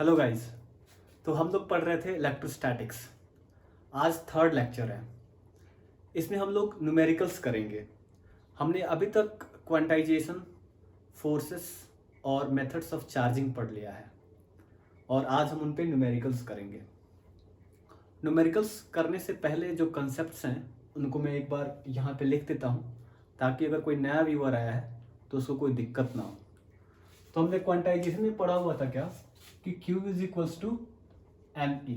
Hello guys. तो हम लोग पढ़ रहे थे इलेक्ट्रोस्टैटिक्स। आज थर्ड लेक्चर है। इसमें हम लोग न्यूमेरिकल्स करेंगे। हमने अभी तक क्वांटाइजेशन, फोर्सेस और मेथड्स ऑफ चार्जिंग पढ़ लिया है और आज हम उन पे न्यूमेरिकल्स करेंगे। न्यूमेरिकल्स करने से पहले जो कंसेप्ट्स हैं उनको मैं एक बार यहाँ पे लिख देता हूँ ताकि अगर कोई नया व्यूअर आया है तो उसको कोई दिक्कत ना हो। तो हमने क्वांटाइजेशन में पढ़ा हुआ था क्या कि Q is equals to n e.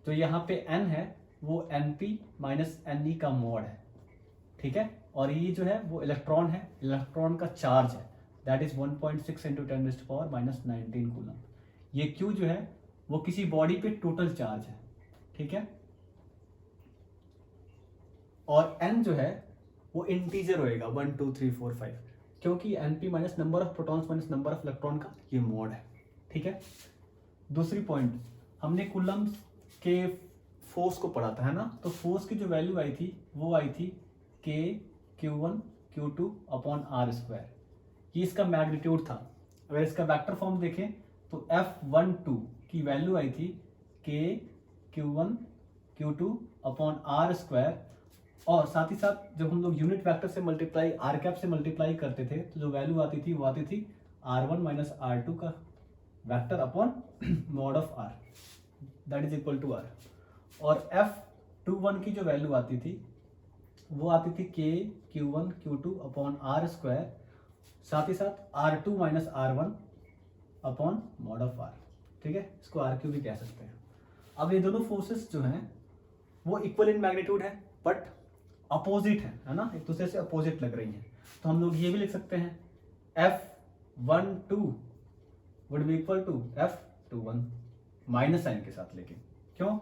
तो यहाँ पे n है वो n p minus n e का मॉड है, ठीक है। और ये जो है वो इलेक्ट्रॉन है, इलेक्ट्रॉन का चार्ज है, दैट इज 1.6 इंटू 10⁻⁻⁹ कूलम। ये Q जो है वो किसी बॉडी पे टोटल चार्ज है, ठीक है। और n जो है वो इंटीजर होएगा 1 2 3 4 5, क्योंकि n p minus number of protons minus number of electron का ये मॉड है, ठीक है। दूसरी पॉइंट, हमने कूलम्ब के फोर्स को पढ़ा था, है ना। तो फोर्स की जो वैल्यू आई थी वो आई थी K Q1 Q2 upon r square. ये इसका मैग्नीट्यूड था। अगर इसका वेक्टर फॉर्म देखें तो F12 की वैल्यू आई थी K Q1 Q2 upon r square. और साथ ही साथ जब हम लोग यूनिट वेक्टर से मल्टीप्लाई आर कैप से मल्टीप्लाई करते थे तो जो वैल्यू आती थी वो आती थी R1 माइनस R2 का vector upon mod of R, that is equal to R। और F21 की जो वैल्यू आती थी वो आती थी K Q1 Q2 upon r square, साथ ही साथ R2 minus R1 upon mod of R, ठीक है। इसको RQ भी कह सकते हैं। अब ये दोनों फोर्सेस जो हैं वो इक्वल इन मैग्नीट्यूड है बट अपोजिट है ना, एक दूसरे से अपोजिट लग रही हैं। तो हम लोग ये भी लिख सकते हैं F12 would be equal to F21 minus sine के साथ। लेकिन क्यों?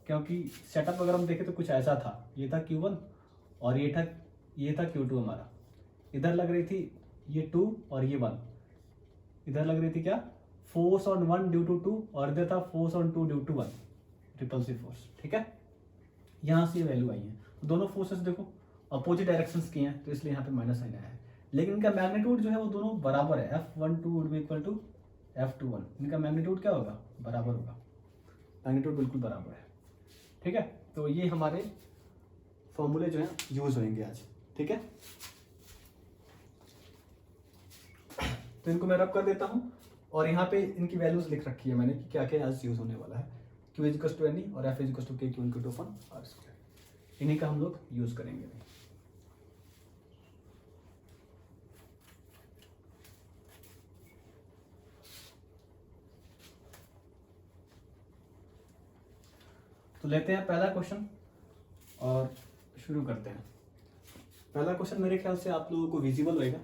क्योंकि सेटअप अगर हम देखें तो कुछ ऐसा था, ये था Q1 और ये था Q2 हमारा। इधर लग रही थी ये 2 और ये 1, इधर लग रही थी क्या फोर्स ऑन 1 ड्यू टू 2 और इधर था force on 2 due to 1, repulsive force, ठीक है। यहाँ से ये वैल्यू आई है। तो दोनों फोर्सेस देखो अपोजिट डायरेक्शंस की हैं तो इसलिए यहाँ पे माइनस साइन आया है। लेकिन इनका मैग्नीट्यूड जो है वो दोनों बराबर है। F12 would be equal to F21, इनका मैग्नीट्यूड क्या होगा? बराबर होगा। मैग्नीट्यूड बिल्कुल बराबर है, ठीक है। तो ये हमारे फॉर्मूले जो हैं यूज होंगे आज, ठीक है। तो इनको मैं रब कर देता हूँ और यहाँ पे इनकी वैल्यूज लिख रखी है मैंने कि क्या क्या आज यूज होने वाला है। Q is equal to n e और F is equal to K Q two upon r square, इन्हीं का हम लोग यूज करेंगे। तो लेते हैं पहला क्वेश्चन और शुरू करते हैं। पहला क्वेश्चन मेरे ख्याल से आप लोगों को विजिबल होएगा।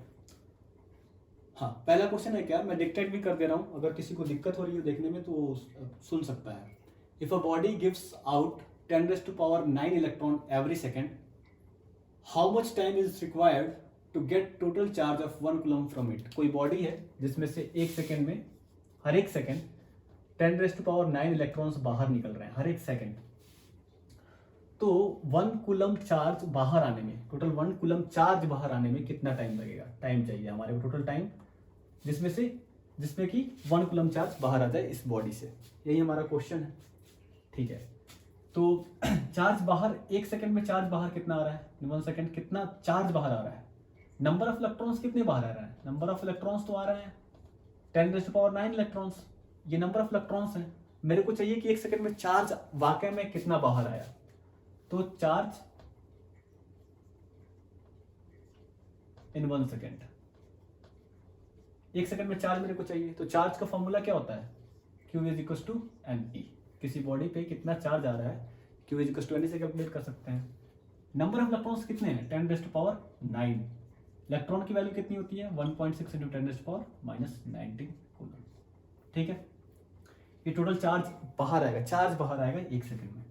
हाँ, पहला क्वेश्चन है क्या, मैं डिक्टेट भी कर दे रहा हूँ, अगर किसी को दिक्कत हो रही है देखने में तो वो सुन सकता है। If a body gives out 10⁻⁹ electron every second, how much time is required to get total charge of 1 coulomb from it. कोई बॉडी है जिसमें से एक सेकेंड में, हर एक सेकेंड 10⁻⁹ इलेक्ट्रॉन्स बाहर निकल रहे हैं हर एक सेकेंड। तो 1 कूलम चार्ज बाहर आने में, टोटल 1 कूलम चार्ज बाहर आने में कितना टाइम लगेगा? टाइम चाहिए हमारे को, टोटल टाइम जिसमें कि 1 कूलम चार्ज बाहर आ जाए इस बॉडी से। यही हमारा क्वेश्चन है, ठीक है। तो चार्ज बाहर, एक सेकंड में चार्ज बाहर कितना आ रहा है? 1 सेकंड कितना चार्ज बाहर आ रहा है? नंबर ऑफ इलेक्ट्रॉन्स कितने बाहर आ रहा है? नंबर ऑफ इलेक्ट्रॉन्स तो आ रहे हैं 10⁻⁹ इलेक्ट्रॉन्स, ये नंबर ऑफ इलेक्ट्रॉन्स हैं। मेरे को चाहिए कि एक सेकंड में चार्ज वाकई में कितना बाहर आया। तो चार्ज इन 1 सेकेंड, एक सेकंड में चार्ज मेरे को चाहिए। तो चार्ज का फॉर्मूला क्या होता है? Q is equal to n e. किसी बॉडी पे कितना चार्ज आ रहा है Q is equal to n e से कैलकुलेट कर सकते हैं। नंबर ऑफ इलेक्ट्रॉन्स कितने हैं? 10⁻⁹। इलेक्ट्रॉन की वैल्यू कितनी होती है? 1.6 इंटू 10⁻⁻⁹ कूलम, ठीक है। ये टोटल चार्ज बाहर आएगा एक सेकंड में।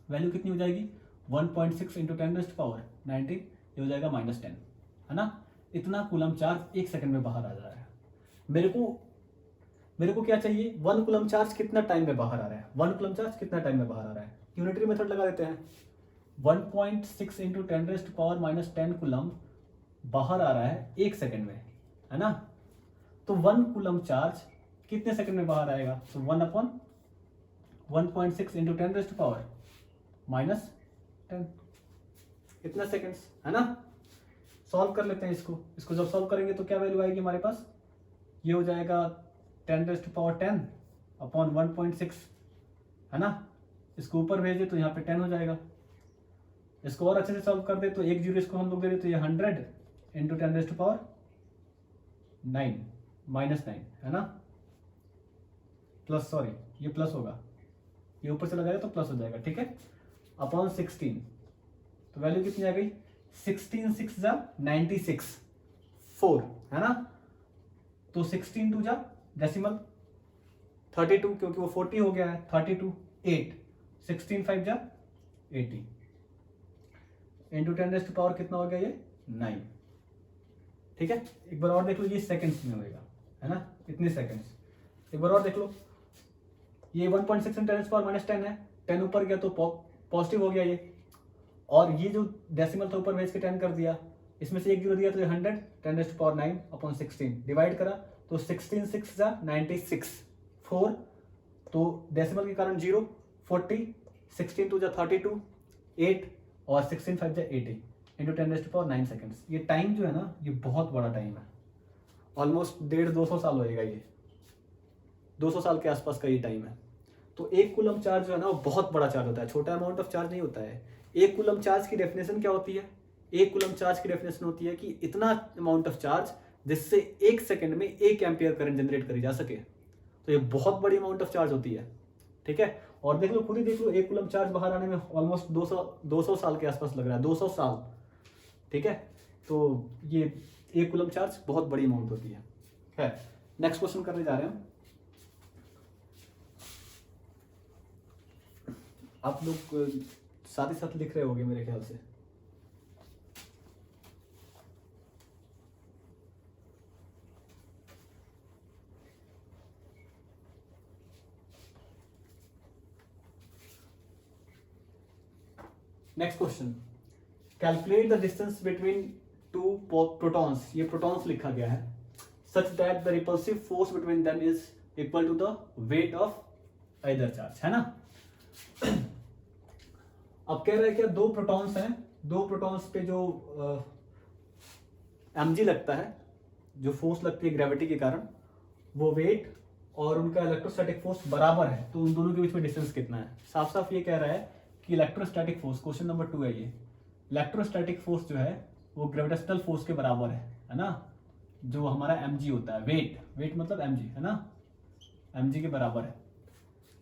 वैल्यू कितनी हो जाएगी? 1.6 इंटू 10⁻⁹, ये हो जाएगा -10, है ना। इतना कूलम चार्ज एक सेकंड में बाहर आ जा रहा है। मेरे को क्या चाहिए? 1 कूलम चार्ज कितना टाइम में बाहर आ रहा है? 1 कूलम चार्ज कितना टाइम में बाहर आ रहा है? यूनिटरी मेथड लगा देते हैं। 1.6 इंटू 10⁻⁻10 कूलम बाहर आ रहा है एक सेकंड में, है ना। तो 1 कूलम चार्ज कितने सेकंड में बाहर आएगा? तो 1/1.6 इंटू 10⁻⁻, -10, इतना सेकंड्स, है ना। सॉल्व कर लेते हैं इसको जब सॉल्व करेंगे तो क्या वैल्यू आएगी हमारे पास? ये हो जाएगा 10⁻10 अपॉन 1.6, है ना। इसको ऊपर भेजे तो यहाँ पे 10 हो जाएगा। इसको और अच्छे से सॉल्व कर दे तो एक जीरो इसको हम लोग दे दे तो ये 100 इंटू 10⁻9 -9, है ना। प्लस, सॉरी ये प्लस होगा, ये ऊपर चला जाएगा तो प्लस हो जाएगा, ठीक है। अपॉन 16, तो वैल्यू कितनी आ गई? 16 6 जा 96, 4, है ना। तो 16 2 जा डेसिमल 32, क्योंकि वो 40 हो गया है, 32 8, 16 5 जा 80 इंटू 10⁻, कितना हो गया ये? 9, ठीक है। एक बार और देख लो, ये सेकंड्स में होएगा, है ना, इतने सेकंड्स। एक बार और देख लो, ये 1.6 इंटू 10⁻10 है, 10 ऊपर गया तो पॉजिटिव हो गया ये, और ये जो डेसिमल था ऊपर भेज के 10 कर दिया, इसमें से एक जीरो दिया तो ये 100 10⁻9 अपॉन 16 डिवाइड करा तो 16 6 जा 96, 4, तो डेसिमल के कारण 0, 40, 16 2 जा 32, 8 और 16 5 जा 80 इंटू 10⁻9 सेकेंड्स। ये टाइम जो है ना, ये बहुत बड़ा टाइम है, ऑलमोस्ट 150-200 साल होएगा ये, 200 साल के आसपास का ये टाइम है। तो एक कूलम चार्ज जो है ना, वो बहुत बड़ा चार्ज होता है, छोटा अमाउंट ऑफ चार्ज नहीं होता है। एक कूलम चार्ज की डेफिनेशन क्या होती है? एक कूलम चार्ज की डेफिनेशन होती है कि इतना अमाउंट ऑफ चार्ज जिससे एक सेकंड में 1 एम्पियर करंट जनरेट करी जा सके। तो ये बहुत बड़ी अमाउंट ऑफ चार्ज होती है, ठीक है। और देख लो, खुद ही देख लो, एक कूलम चार्ज बाहर आने में ऑलमोस्ट 200 साल के आसपास लग रहा है, 200 साल, ठीक है। तो ये एक कूलम चार्ज बहुत बड़ी अमाउंट होती है। नेक्स्ट क्वेश्चन करने जा रहे हैं हम। आप लोग साथ ही साथ लिख रहे होंगे मेरे ख्याल से। Next question, calculate the distance between two protons, ये प्रोटॉन्स लिखा गया है, such that the repulsive force between them is equal to the weight of either charge, है ना। अब कह रहे हैं क्या, दो प्रोटॉन्स हैं, दो प्रोटॉन्स पे जो mg लगता है, जो फोर्स लगती है ग्रेविटी के कारण, वो वेट और उनका इलेक्ट्रोस्टैटिक फोर्स बराबर है, तो उन दोनों के बीच में डिस्टेंस कितना है? साफ साफ ये कह रहा है कि इलेक्ट्रोस्टैटिक फोर्स, क्वेश्चन नंबर 2 है ये, इलेक्ट्रोस्टैटिक फोर्स जो है वो ग्रेविटेशनल फोर्स के बराबर है ना। जो हमारा mg होता है, वेट मतलब mg, है ना, mg के बराबर है।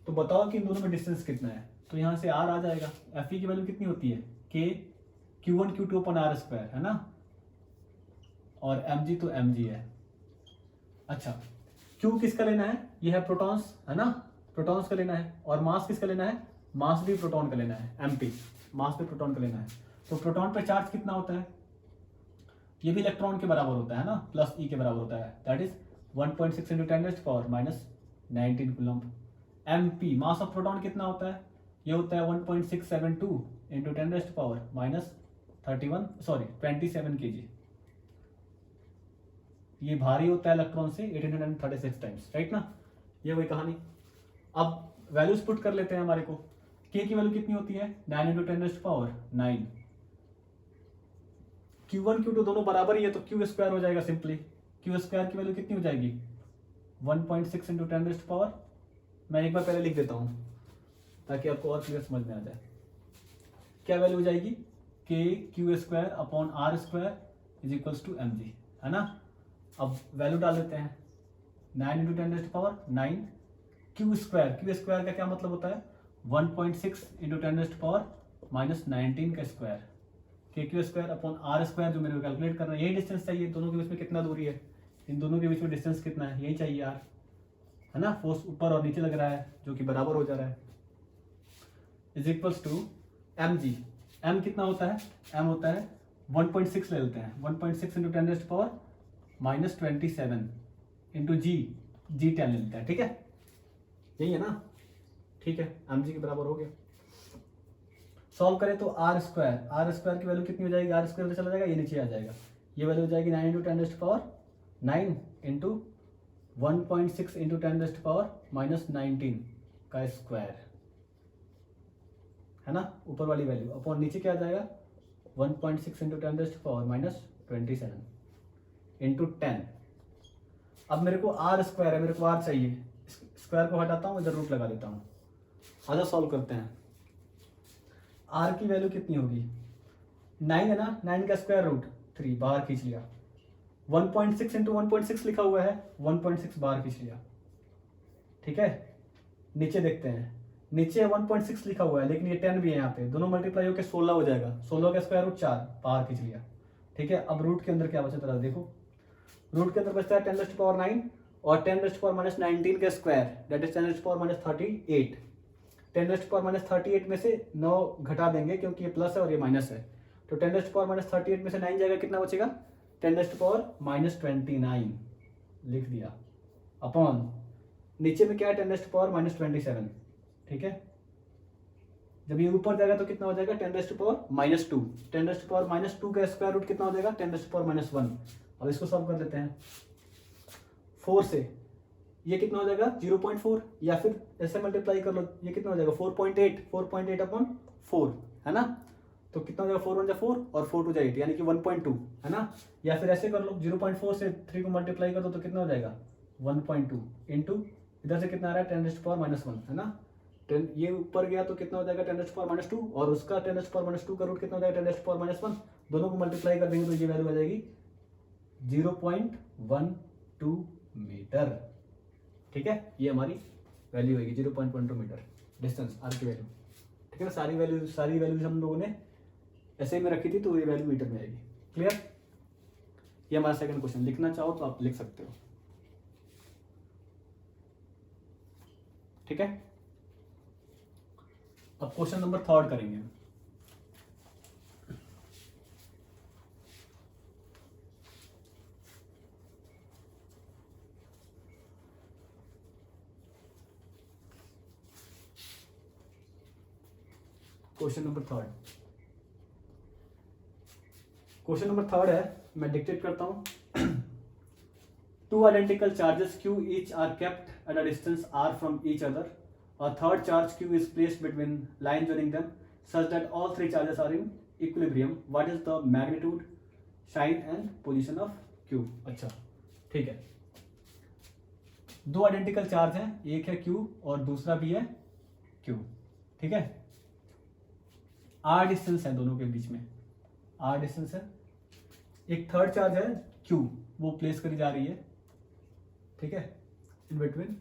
तो बताओ कि इन दोनों में डिस्टेंस कितना है? तो यहाँ से r आ जाएगा, Fe की वैल्यू कितनी होती है? k q1 q2 upon r square, है ना, और mg तो mg है। अच्छा, q किसका लेना है? ये है प्रोटॉन्स, है ना, प्रोटॉन्स का लेना है, और मास किसका लेना है? मास भी प्रोटॉन का लेना है, mp, मास भी प्रोटॉन का लेना है। तो प्रोटॉन पे चार्ज कितना होता है? ये भी इलेक्ट्रॉन के बराबर होता है ना, प्लस e के बराबर होता है, that is 1.6 into 10⁻⁻19 coulomb. mp, mass of proton कितना होता है? ये होता है 1.672 इंटू 10⁻27 kg। ये भारी होता है इलेक्ट्रॉन से 1836 टाइम्स, राइट ना। ये वही कहानी। अब वैल्यूज पुट कर लेते हैं हमारे को। k की वैल्यू कितनी होती है? 9 इंटू 10⁻9। q1 q2 दोनों बराबर ही है, तो q स्क्वायर हो जाएगा सिंपली। q स्क्वायर की वैल्यू कितनी हो जाएगी? 1.6 इंटू 10⁻, मैं एक बार पहले लिख देता हूँ ताकि आपको और क्लियर समझ में आ जाए। क्या वैल्यू हो जाएगी? k q square upon r square is equals to mg, है ना। अब वैल्यू डाल देते हैं, 9 इंटू 10⁻9 q स्क्वायर का क्या मतलब होता है? 1.6 इंटू 10⁻⁻19 का स्क्वायर, के q square upon r square, जो मेरे को कैलकुलेट करना है। यही डिस्टेंस चाहिए, दोनों के बीच में कितना दूरी है, इन दोनों के बीच में डिस्टेंस कितना है, यही चाहिए r, है ना। फोर्स ऊपर और नीचे लग रहा है जो कि बराबर हो जा रहा है, is equals to mg। m कितना होता है? m होता है 1.6 ले लेते हैं, 1.6 इंटू 10⁻⁻27 इंटू g 10 ले लेते हैं, ठीक है, यही है ना, ठीक है। mg के बराबर हो गया। सॉल्व करें तो r स्क्वायर की वैल्यू कितनी हो जाएगी? r स्क्वायर चला जाएगा, ये नीचे आ जाएगा, ये वैल्यू हो जाएगी 9 इंटू 10⁻9 इंटू 1.6 इंटू 10⁻⁻19 का स्क्वायर, है ना, ऊपर वाली वैल्यू अपॉन नीचे क्या आ जाएगा 1.6 इंटू 10⁻⁻27 इंटू 10। अब मेरे को आर स्क्वायर है, मेरे को आर चाहिए, स्क्वायर को हटाता हूँ, इधर रूट लगा देता हूँ। आजा सॉल्व करते हैं। आर की वैल्यू कितनी होगी 9 है ना, 9 का स्क्वायर रूट 3 बाहर खींच लिया, 1.6 इंटू 1.6 लिखा हुआ है, 1.6 बाहर खींच लिया, ठीक है। नीचे देखते हैं, नीचे 1.6 लिखा हुआ है लेकिन ये 10 भी है यहाँ पे, दोनों मल्टीप्लाई होकर 16 हो जाएगा, 16 का स्क्वायर रूट 4 बाहर खींच लिया, ठीक है। अब रूट के अंदर क्या बचा था देखो, रूट के अंदर बचता है 10⁻9 और 10⁻19 का स्क्वायर दैट इज 10⁻38। 10⁻38 में से 9 घटा देंगे क्योंकि ये प्लस है और ये माइनस है, तो 10⁻38 में से 9 जाएगा, कितना बचेगा 10⁻29 लिख दिया, अपॉन नीचे में क्या है 10⁻27, ठीक है। जब ये ऊपर जाएगा तो कितना हो जाएगा 10⁻2, 10⁻2 का स्क्वायर रूट कितना हो जाएगा 10⁻1। अब इसको सॉल्व कर लेते हैं 4 से, ये कितना हो जाएगा 0.4, या फिर ऐसे मल्टीप्लाई कर लो, ये कितना हो जाएगा 4.8 अपॉन 4, है ना, तो कितना हो जाएगा 4 1 जा 4 और 4 2 जा 8 यानी कि 1.2, है ना। या फिर ऐसे कर लो 0.4 से 3 को मल्टीप्लाई कर दो तो कितना हो जाएगा 1.2 इंटू इधर से कितना आ रहा है 10⁻1, है ना। 10 ये ऊपर गया तो कितना हो जाएगा 10⁻2 और उसका 10⁻2 का रूट कितना हो जाएगा 10⁻1, दोनों को मल्टीप्लाई कर देंगे तो ये वैल्यू आ जाएगी 0.12 मीटर, ठीक है। ये हमारी वैल्यू होगी 0.12 मीटर डिस्टेंस, आर की वैल्यू, ठीक है ना। सारी वैल्यूज हम लोगों ने ऐसे ही में रखी थी तो ये वैल्यू मीटर में आएगी, क्लियर। ये हमारा सेकंड क्वेश्चन, लिखना चाहो तो आप लिख सकते हो, ठीक है। अब क्वेश्चन नंबर 3 करेंगे। क्वेश्चन नंबर थर्ड है, मैं डिक्टेट करता हूं। 2 identical charges q each are kept at a distance r from each other. A third charge q is placed between line joining them such that all 3 charges are in equilibrium. What is the magnitude, sign and position of q? अच्छा, ठीक है। 2 identical charge हैं, एक है q और दूसरा भी है q, ठीक है। r डिस्टेंस है दोनों के बीच में, r डिस्टेंस है। एक थर्ड चार्ज है q, वो प्लेस करी जा रही है, ठीक है, इन बिटवीन,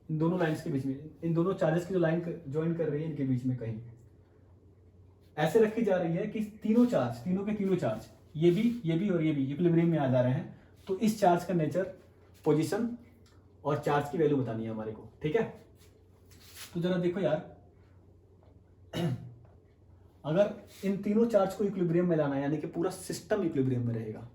इन दोनों लाइंस के बीच में, इन दोनों चार्जेस की जो लाइन ज्वाइन कर रही है इनके बीच में कहीं ऐसे रखी जा रही है कि तीनों के चार्ज ये भी और ये भी इक्विलिब्रियम में आ जा रहे हैं। तो इस चार्ज का नेचर, पोजीशन और चार्ज की वैल्यू बतानी है हमारे को, ठीक है। तो जरा देखो यार, अगर इन तीनों चार्ज को इक्विलिब्रियम में लाना है यानी कि पूरा सिस्टम इक्विलिब्रियम में रहेगा,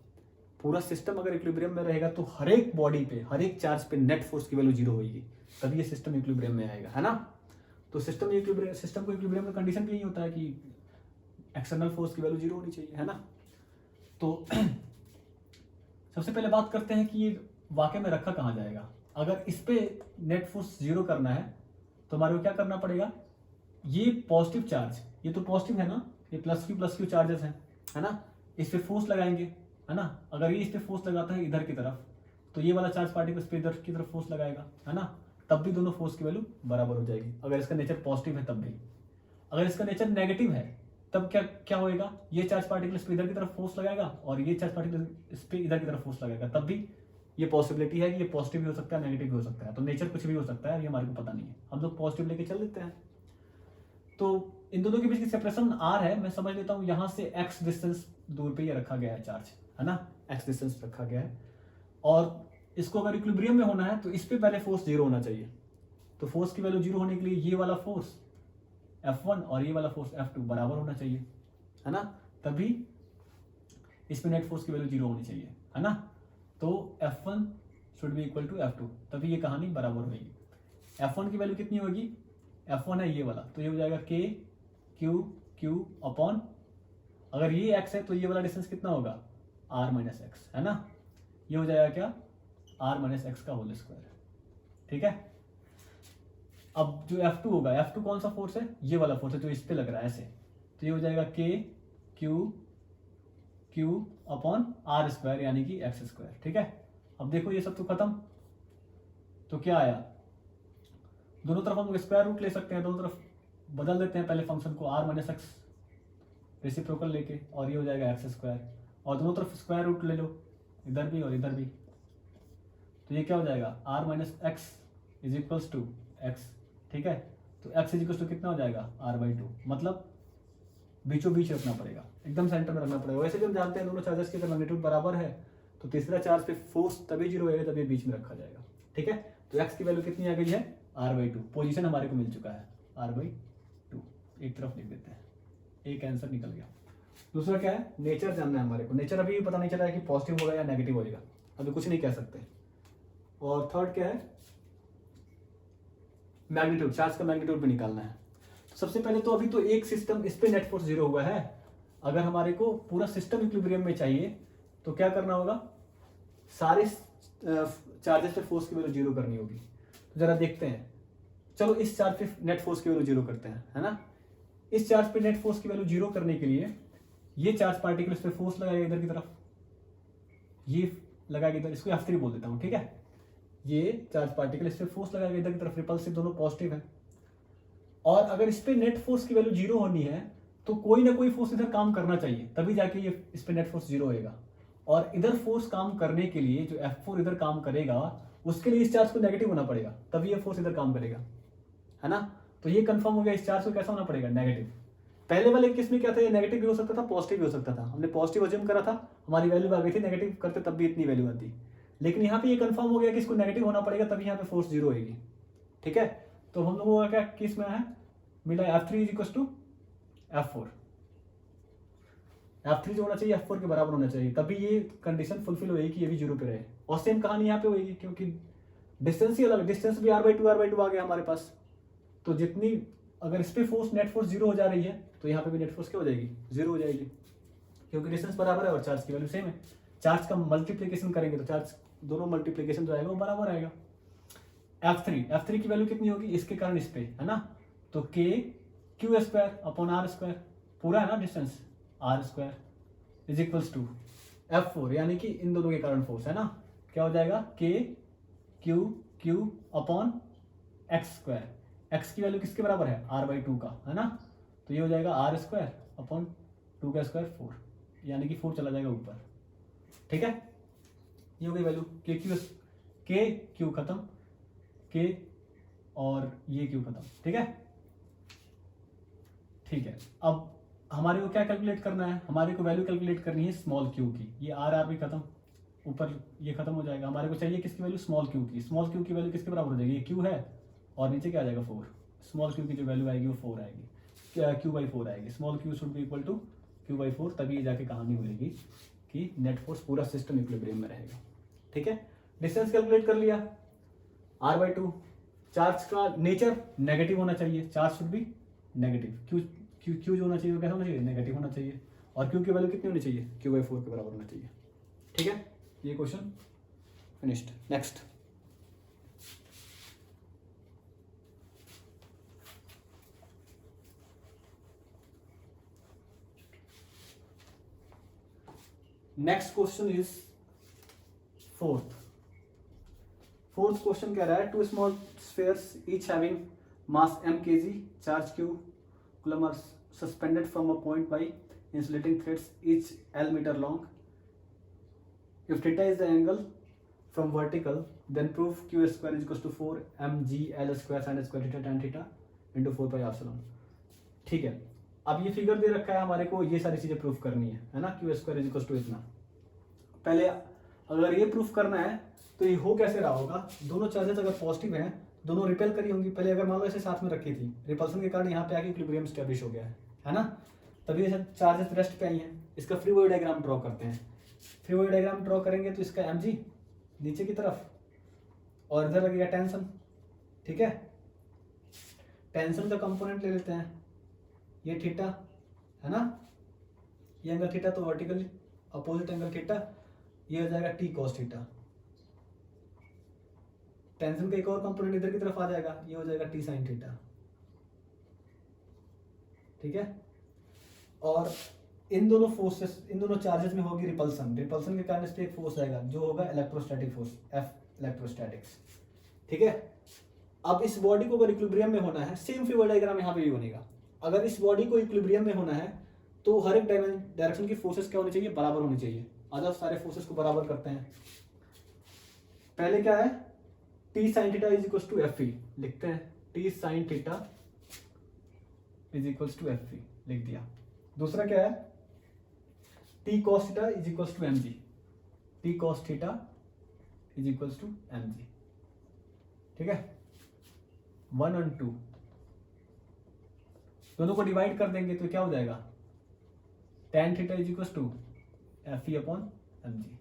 पूरा सिस्टम अगर इक्विलिब्रियम में रहेगा तो हर एक बॉडी पे, हर एक चार्ज पे नेट फोर्स की वैल्यू 0 होगी, तभी ये सिस्टम इक्विलिब्रियम में आएगा, है ना। तो सिस्टम को इक्विलिब्रियम में कंडीशन भी यही होता है कि एक्सटर्नल फोर्स की वैल्यू 0 होनी चाहिए, है ना। तो सबसे पहले बात करते हैं कि ये वाकई में रखा कहाँ जाएगा। अगर इस पे नेट फोर्स 0 करना है तो हमारे को क्या करना पड़ेगा, ये पॉजिटिव चार्ज, ये तो पॉजिटिव है ना, ये प्लस क्यू चार्जेस हैं, है ना, इस पे फोर्स लगाएंगे, है ना। अगर ये इस पे फोर्स लगाता है इधर की तरफ तो ये वाला चार्ज पार्टिकल इस पे इधर की तरफ फोर्स लगाएगा, है ना, तब भी दोनों फोर्स की वैल्यू बराबर हो जाएगी। अगर इसका नेचर पॉजिटिव है तब भी, अगर इसका नेचर नेगेटिव है तब क्या होएगा, ये चार्ज पार्टिकल इस पे इधर की तरफ फोर्स लगाएगा और ये चार्ज पार्टिकल इस पे इधर की तरफ फोर्स लगाएगा, तब भी ये पॉसिबिलिटी है कि ये पॉजिटिव भी हो सकता है, नेगेटिव भी हो सकता है। तो नेचर कुछ भी हो सकता है, ये हमारे को पता नहीं है, हम लोग पॉजिटिव लेके चल लेते हैं। तो इन दोनों के बीच की सेपरेशन r है, मैं समझ लेता हूँ यहाँ से x डिस्टेंस दूर पे ये रखा गया है चार्ज, है ना, x डिस्टेंस रखा गया है। और इसको अगर इक्विलिब्रियम में होना है तो इस पे पहले फोर्स 0 होना चाहिए। तो फोर्स की वैल्यू 0 होने के लिए ये वाला फोर्स F1 और ये वाला फोर्स F2 बराबर होना चाहिए, है ना, तभी इसमें नेट फोर्स की वैल्यू 0 होनी चाहिए, है ना। तो F1 should be equal to F2, तभी ये कहानी बराबर होगी। F1 की वैल्यू कितनी होगी, F1 है ये वाला, तो ये हो जाएगा K Q अपॉन, अगर ये x है तो ये वाला डिस्टेंस कितना होगा r माइनस एक्स, है ना, ये हो जाएगा क्या आर माइनस एक्स का होल स्क्वायर। ठीक है, अब जो F2 होगा, F2 कौन सा फोर्स है, ये वाला फोर्स है जो इस पे लग रहा है ऐसे, तो ये हो जाएगा K Q upon r square यानी कि एक्स स्क्वायर। ठीक है, अब देखो ये सब तो खत्म, तो क्या आया, दोनों तरफ हम स्क्वायर रूट ले सकते हैं, दोनों तरफ बदल देते हैं पहले फंक्शन को, आर माइनस एक्स रेसिप्रोकल लेके, और ये हो जाएगा एक्स स्क्वायर, और दोनों तरफ स्क्वायर रूट ले लो, इधर भी और इधर भी, तो ये क्या हो जाएगा, r minus x is equals to x. ठीक है, तो एक्स इज इक्वल्स टू कितना हो जाएगा, r/2, मतलब बीचों बीच रखना पड़ेगा, एकदम सेंटर में रखना पड़ेगा। वैसे भी हम जानते हैं दोनों चार्जेस की अगर मैग्नीट्यूड बराबर है तो तीसरा चार्ज पे फोर्स तभी जीरो होएगा जब ये बीच में रखा जाएगा। ठीक है, तो एक्स की वैल्यू कितनी आ गई है, r/2, पोजीशन हमारे को मिल चुका है r/2, एक तरफ लिख देते हैं, एक आंसर निकल गया। दूसरा क्या है, नेचर जानना है हमारे को, नेचर अभी पता नहीं चला है कि पॉजिटिव होगा या नेगेटिव होगा, अभी कुछ नहीं कह सकते। और थर्ड क्या है, मैग्नीट्यूड, चार्ज का मैग्नीट्यूड भी निकालना है। तो सबसे पहले तो अभी तो एक सिस्टम, इस पे नेट फोर्स जीरो हुआ है, अगर हमारे को पूरा सिस्टम इक्विलिब्रियम में चाहिए तो क्या करना होगा, सारे चार्जेस पे फोर्स की वैल्यू जीरो करनी होगी। तो जरा देखते हैं, चलो इस चार्ज पे नेट फोर्स की वैल्यू जीरो करते हैं, है ना। इस चार्ज पे नेट फोर्स की वैल्यू जीरो करने के लिए ये चार्ज पार्टिकल इस पे फोर्स लगाएगा इधर की तरफ, ये लगाएगा इधर, इसको F3 बोल देता हूँ। ठीक है, ये चार्ज पार्टिकल इस पे फोर्स लगाएगा इधर की तरफ, रिपल्सिव दोनों पॉजिटिव है, और अगर इस पे नेट फोर्स की वैल्यू जीरो होनी है तो कोई ना कोई फोर्स इधर काम करना चाहिए, तभी जाके ये इस पे नेट फोर्स जीरो होएगा। और इधर फोर्स काम करने के लिए जो F4 इधर काम करेगा उसके लिए इस चार्ज को नेगेटिव होना पड़ेगा, तभी ये फोर्स इधर काम करेगा, है ना। तो ये कंफर्म हो गया, इस चार्ज को कैसा होना पड़ेगा, नेगेटिव। पहले वाले केस में क्या था, ये नेगेटिव भी हो सकता था, पॉजिटिव भी हो सकता था, हमने पॉजिटिव अज्यूम करा था, हमारी वैल्यू आ गई थी, नेगेटिव करते तब भी इतनी वैल्यू आती, लेकिन यहाँ पे ये कंफर्म हो गया कि इसको नेगेटिव होना पड़ेगा तभी यहाँ पे फोर्स जीरो होगी। ठीक है, तो हम लोगों का क्या केस में है, मिला F3 is equal to F4, F3 जो होना चाहिए F4 के बराबर होना चाहिए, तभी ये कंडीशन फुलफिल होगी कि ये भी जीरो पे रहे। और सेम कहानी यहाँ पे होगी, क्योंकि डिस्टेंस ही अलग, डिस्टेंस भी r/2 आ गया हमारे पास, तो जितनी अगर इस पे फोर्स नेट फोर्स जीरो हो जा रही है तो यहाँ पे भी नेट फोर्स क्या हो जाएगी, जीरो हो जाएगी, क्योंकि डिस्टेंस बराबर है और चार्ज की वैल्यू सेम है। चार्ज का मल्टीप्लीकेशन करेंगे तो चार्ज दोनों मल्टीप्लीकेशन जो आएगा वो बराबर आएगा। F3 की वैल्यू कितनी होगी, इसके कारण इस पे, है ना, तो K Q² अपॉन R² पूरा है ना distance, R² is equals to F4, यानी कि इन दोनों के कारण फोर्स है ना, क्या हो जाएगा, K Q upon x², x की वैल्यू किसके बराबर है, r/2 का, है ना, तो ये हो जाएगा r² अपॉन 2 का स्क्वायर 4, यानी कि 4 चला जाएगा ऊपर। ठीक है, ये हो गई वैल्यू, K Q खत्म, K और ये Q खत्म। ठीक है, ठीक है, अब हमारे को क्या कैलकुलेट करना है, हमारे को वैल्यू कैलकुलेट करनी है स्मॉल q की, ये r भी खत्म, ऊपर ये खत्म हो जाएगा, हमारे को चाहिए किसकी वैल्यू, स्मॉल q की। स्मॉल q की वैल्यू किसके बराबर हो जाएगी, ये q है और नीचे क्या आ जाएगा 4, स्मॉल q की जो वैल्यू आएगी वो 4 आएगी, q/4 आएगी, small q should be equal to q/4, तभी जाके कहानी होगी कि नेट फोर्स पूरा सिस्टम इक्विलिब्रियम में रहेगा। ठीक है, डिस्टेंस कैलकुलेट कर लिया, r/2, चार्ज का नेचर नेगेटिव होना चाहिए, charge should be negative, Q जो होना चाहिए वो कैसा होना चाहिए, नेगेटिव होना चाहिए, और क्यू की वैल्यू कितनी होनी चाहिए, q/4 के बराबर होना चाहिए। ठीक है, ये question finished. Next, next question is fourth question कह रहा है, two small spheres each having mass m kg, charge q coulomb are suspended from a point by insulating threads each L meter long. If theta is the angle from vertical, then prove q square is equals to 4 mg L square sin square theta tan theta into 4 pi epsilon. ठीक है, अब ये figure दे रखा है हमारे को, ये सारी चीजें प्रूफ करनी है ना, q square is equals to इतना। पहले अगर ये प्रूफ करना है तो ये हो कैसे रहा होगा, दोनों चार्जेस अगर पॉजिटिव हैं दोनों रिपेल करी होंगी, पहले अगर मान लो ऐसे साथ में रखी थी, रिपल्सन के कारण यहाँ पे आके इक्विलिब्रियम स्टैब्लिश हो गया है ना, तभी ऐसे चार्जेस रेस्ट पे आई हैं। इसका फ्री बॉडी डायग्राम ड्रॉ करते हैं, फ्री बॉडी डायग्राम ड्रॉ करेंगे तो इसका mg नीचे की तरफ और इधर लगेगा टेंशन। ठीक है, टेंशन का कंपोनेंट ले लेते हैं, ये थीटा है ना, ये एंगल थीटा, तो वर्टिकली अपोजिट एंगल थीटा, ये हो जाएगा t cos थीटा। टेंशन का एक और कंपोनेंट इधर की तरफ आ जाएगा, ये हो जाएगा टी साइन थीटा, ठीक है। और इन दोनों फोर्सेस, इन दोनों चार्जेस में होगी रिपल्सन, रिपल्सन के कारण इस पे एक फोर्स आएगा जो होगा इलेक्ट्रोस्टैटिक फोर्स, एफ इलेक्ट्रोस्टैटिक्स, ठीक है। अब इस बॉडी को अगर इक्विलिब्रियम में होना है, सेम फीवर डायग्राम यहाँ पे भी बनेगा। अगर इस बॉडी को इक्विलिब्रियम में होना है तो हर एक डायरेक्शन की फोर्सेस क्या होनी चाहिए, बराबर होनी चाहिए। अदर सारे फोर्सेस को बराबर करते हैं। पहले क्या है, T sine theta is equal to F E लिखते हैं, T sine theta is equal to F E लिख दिया। दूसरा क्या है, T cos theta is equal to m g, T cos theta is equal to m जी, ठीक है। 1 और 2 दोनों को डिवाइड कर देंगे तो क्या हो जाएगा, tan theta is equal to F E upon M जी,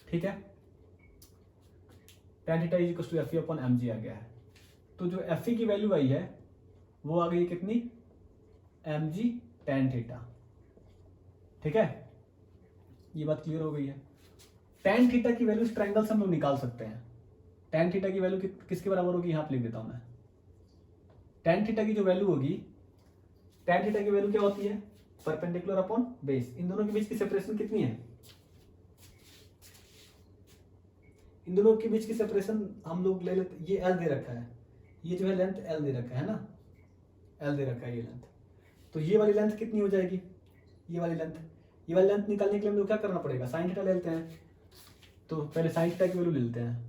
ठीक है। tan theta is equal to F E upon M G आ गया है। तो जो एफ ई की वैल्यू आई है वो आ गई कितनी, एम जी tan थीटा, ठीक है। ये बात क्लियर हो गई है। tan थीटा की वैल्यू इस ट्रायंगल से हम लोग निकाल सकते हैं। tan थीटा की वैल्यू किसके बराबर होगी, यहाँ पे लिख देता हूं मैं। tan थीटा की जो वैल्यू होगी, tan थीटा की वैल्यू क्या होती है, परपेंडिकुलर अपॉन बेस। इन दोनों के बीच की सेपरेशन कितनी है, इन दोनों के बीच की सेपरेशन हम लोग ले लेते, ये एल दे रखा है, ये जो है लेंथ एल दे रखा है ना, एल दे रखा है ये लेंथ। तो ये वाली लेंथ कितनी हो जाएगी, ये वाली लेंथ, ये वाली लेंथ निकालने के लिए हम लोग क्या करना पड़ेगा, साइन थीटा ले लेते हैं। तो पहले साइन थीटा की वैल्यू ले लेते हैं।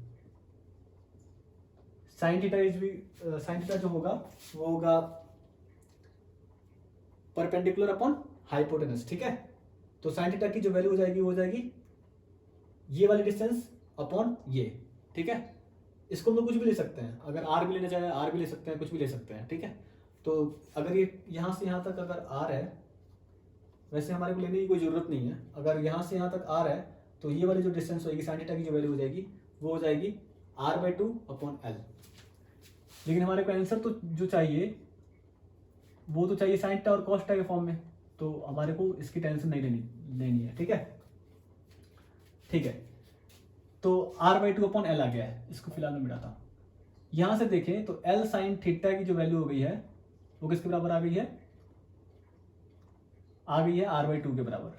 साइन थीटा साइन थीटा जो होगा वो होगा परपेंडिकुलर अपॉन हाइपोटेनस, ठीक है। तो साइन थीटा की जो वैल्यू हो जाएगी वो हो जाएगी ये वाली डिस्टेंस अपॉन ये, ठीक है। इसको हम लोग कुछ भी ले सकते हैं, अगर आर भी लेना चाहे आर भी ले सकते हैं, कुछ भी ले सकते हैं, ठीक है। तो अगर ये यहाँ से यहाँ तक अगर आर है, वैसे हमारे को लेने की कोई जरूरत नहीं है, अगर यहाँ से यहाँ तक आर है तो ये वाली जो डिस्टेंस होगी साइन थीटा की जो वैल्यू हो जाएगी वो हो जाएगी r/2 अपॉन एल। लेकिन हमारे को आंसर तो जो चाहिए वो तो चाहिए साइन थीटा और कॉस थीटा के फॉर्म में, तो हमारे को इसकी टेंशन नहीं लेनी है, ठीक है, ठीक है। तो r/2 अपॉन एल आ गया है, इसको फिलहाल मैं मिटाता हूँ। यहां से देखें तो एल साइन थीटा की जो वैल्यू हो गई है वो किसके बराबर आ गई है, r/2 के बराबर,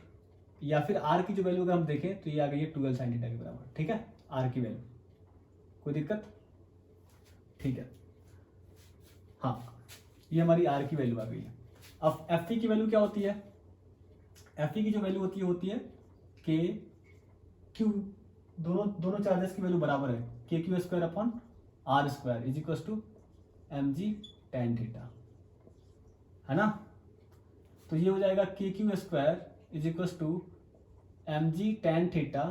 या फिर r की जो वैल्यू अगर हम देखें तो ये आ गई है 2l साइन थीटा के बराबर, ठीक है। r की वैल्यू कोई दिक्कत, ठीक है। हाँ, ये हमारी r की वैल्यू आ गई है। अब एफ की वैल्यू क्या होती है, एफ की जो वैल्यू होती है के क्यू, दोनों चार्जेस की वैल्यू बराबर है, K q square upon r square is equal to m g tan theta, है ना। तो ये हो जाएगा K q square is equal to m g tan theta.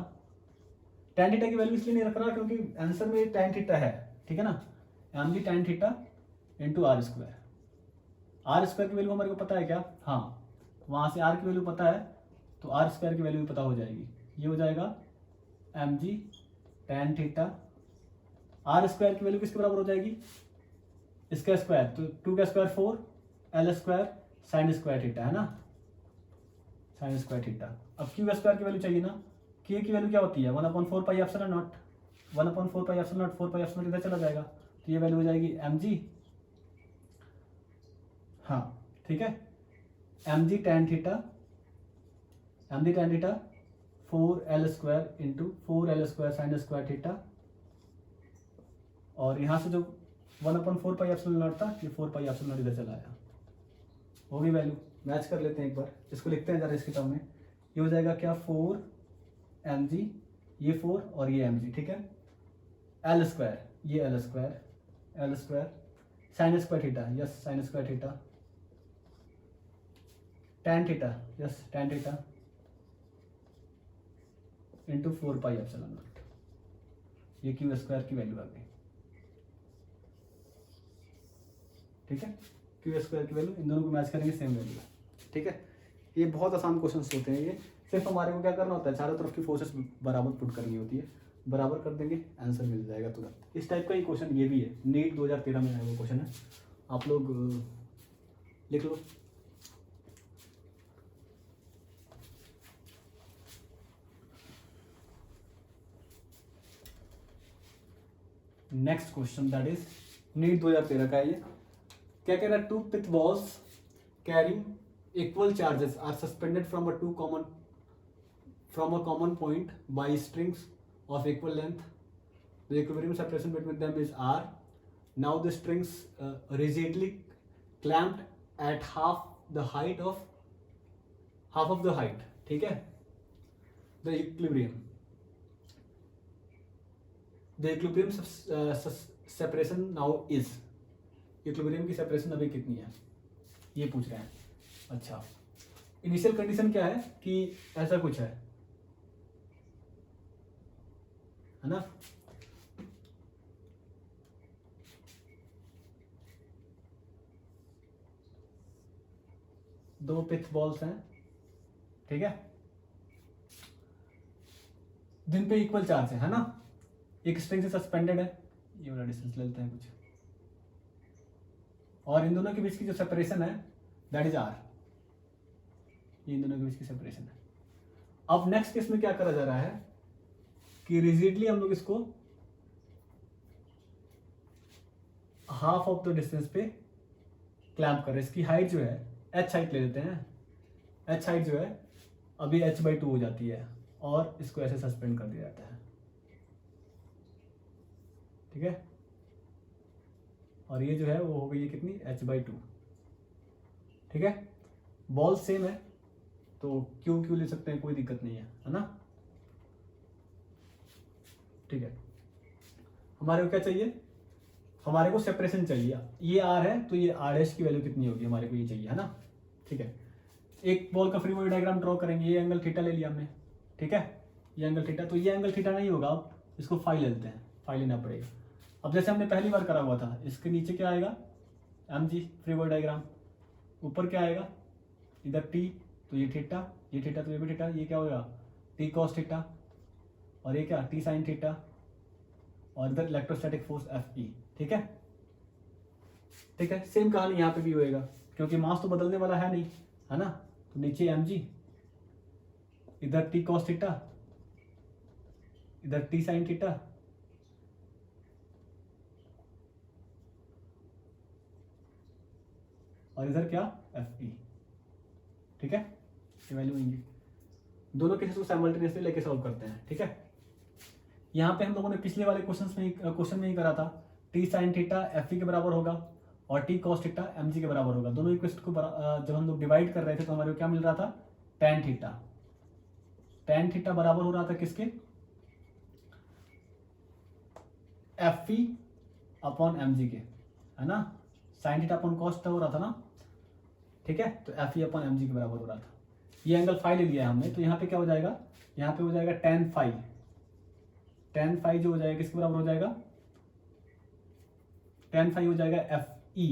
Tan theta की वैल्यू इसलिए नहीं रख रहा क्योंकि आंसर में टेन थीटा है, ठीक है ना। M g tan theta into r square, r square की वैल्यू हमारे को पता है क्या, हाँ, वहां से आर की वैल्यू पता है तो आर स्क्वायर की वैल्यू भी पता हो जाएगी। ये हो जाएगा m g tan theta, r square की वैल्यू किसके बराबर हो जाएगी, इसका स्क्वायर, तो 2 का square 4, l square sine square theta, है ना, साइन स्क्वायर थीटा। अब क्यू स्क्वायर की वैल्यू चाहिए ना, के की वैल्यू क्या होती है 1/4 pi epsilon naught, 1/4 pi epsilon naught, 4 pi epsilon इधर चला जाएगा, तो ये वैल्यू हो जाएगी एम जी, हाँ ठीक है, m g tan theta, m g tan theta 4l square into 4l square sine square theta, और यहाँ से जो 1/4 पाई एप्सिलॉन नॉट था ये 4 पाई एप्सिलॉन नॉट इधर चला आया, होगी वैल्यू। मैच कर लेते हैं एक बार, इसको लिखते हैं जरा इसके टर्म में। ये हो जाएगा क्या 4 एम जी, ये 4 और ये एम जी, ठीक है। एल स्क्वायर, ये L square, L square sine square theta, yes sign square theta, tan theta, yes tan theta into 4 pi epsilon not, ये क्यू स्क्वायर की वैल्यू आ गई, ठीक है। क्यू स्क्वायर की वैल्यू, इन दोनों को मैच करेंगे सेम वैल्यू, ठीक है। ये बहुत आसान क्वेश्चन होते हैं, ये सिर्फ हमारे को क्या करना होता है, चारों तरफ की फोर्सेस बराबर पुट करनी होती है, बराबर कर देंगे आंसर मिल जाएगा तुरंत। इस टाइप का ही क्वेश्चन ये भी है, नीट 2013 में आया वो क्वेश्चन है, आप लोग लिख लो। Next question that is NEET 2013 का है ये। क्या कह रहा है, two pith balls carrying equal charges are suspended from a common point by strings of equal length. The equilibrium separation between them is r. Now the strings rigidly clamped at half the height. ठीक है, the equilibrium separation now is, equilibrium की separation अभी कितनी है ये पूछ रहे हैं। अच्छा, इनिशियल कंडीशन क्या है कि ऐसा कुछ है ना, दो पिथ बॉल्स हैं, ठीक है, जिन पे इक्वल चार्ज है ना, एक स्ट्रिंग से सस्पेंडेड है, ये वाला डिस्टेंस ले लेते हैं कुछ, और इन दोनों के बीच की जो सेपरेशन है दैट इज आर, ये इन दोनों के बीच की सेपरेशन है। अब नेक्स्ट केस में क्या करा जा रहा है कि रिजिडली हम लोग इसको हाफ ऑफ द डिस्टेंस पे क्लैम्प कर रहे हैं। इसकी हाइट जो है h हाइट ले लेते हैं, h हाइट जो है अभी h/2 हो जाती है और इसको ऐसे सस्पेंड कर दिया जाता है, ठीक है, और ये जो है वो हो गई है कितनी, h/2, ठीक है। बॉल सेम है तो क्यू ले सकते हैं, कोई दिक्कत नहीं है ना, ठीक है। हमारे को क्या चाहिए, हमारे को सेपरेशन चाहिए, ये आर है तो ये आर डैश की वैल्यू कितनी होगी हमारे को ये चाहिए, है ना, ठीक है। एक बॉल का फ्री बॉडी डायग्राम ड्रॉ करेंगे, ये एंगल थीटा ले लिया हमने, ठीक है, ये एंगल थीटा, तो ये एंगल थीटा नहीं होगा, अब इसको फाई लेते हैं, फाई लेना पड़ेगा। अब जैसे हमने पहली बार करा हुआ था, इसके नीचे क्या आएगा mg फ्री बॉडी डायग्राम, ऊपर क्या आएगा, इधर t तो ये थीटा तो ये भी थीटा, ये क्या होगा t cos थीटा, और ये क्या t sin थीटा, और इधर इलेक्ट्रोस्टैटिक फोर्स Fe, ठीक है, ठीक है। सेम कहानी यहाँ पे भी होएगा क्योंकि मास तो बदलने वाला है नहीं, है ना, तो नीचे mg, इधर t cos थीटा, इधर t sin थीटा, और इधर क्या Fe, ठीक है, ये वैल्यू होंगी। दोनों केसेस को साइमल्टेनियसली लेके सॉल्व करते हैं, ठीक है। यहाँ पे हम लोगों ने पिछले वाले क्वेश्चन में ही करा था, t sin थीटा Fe के बराबर होगा और t cos थीटा mg के बराबर होगा। दोनों इक्वेशन को जब हम लोग डिवाइड कर रहे थे तो हमारे को क्या मिल रहा था, tan थीटा बराबर हो रहा था किसके, Fe अपॉन mg के, है ना, sin theta upon cos theta हो रहा था ना, ठीक है, तो Fe अपॉन mg के बराबर हो रहा था। ये एंगल फाई ले लिया है हमने, तो यहाँ पे क्या हो जाएगा, यहाँ पे हो जाएगा tan फाई जो हो जाएगा किसके बराबर हो जाएगा, tan फाई हो जाएगा Fe,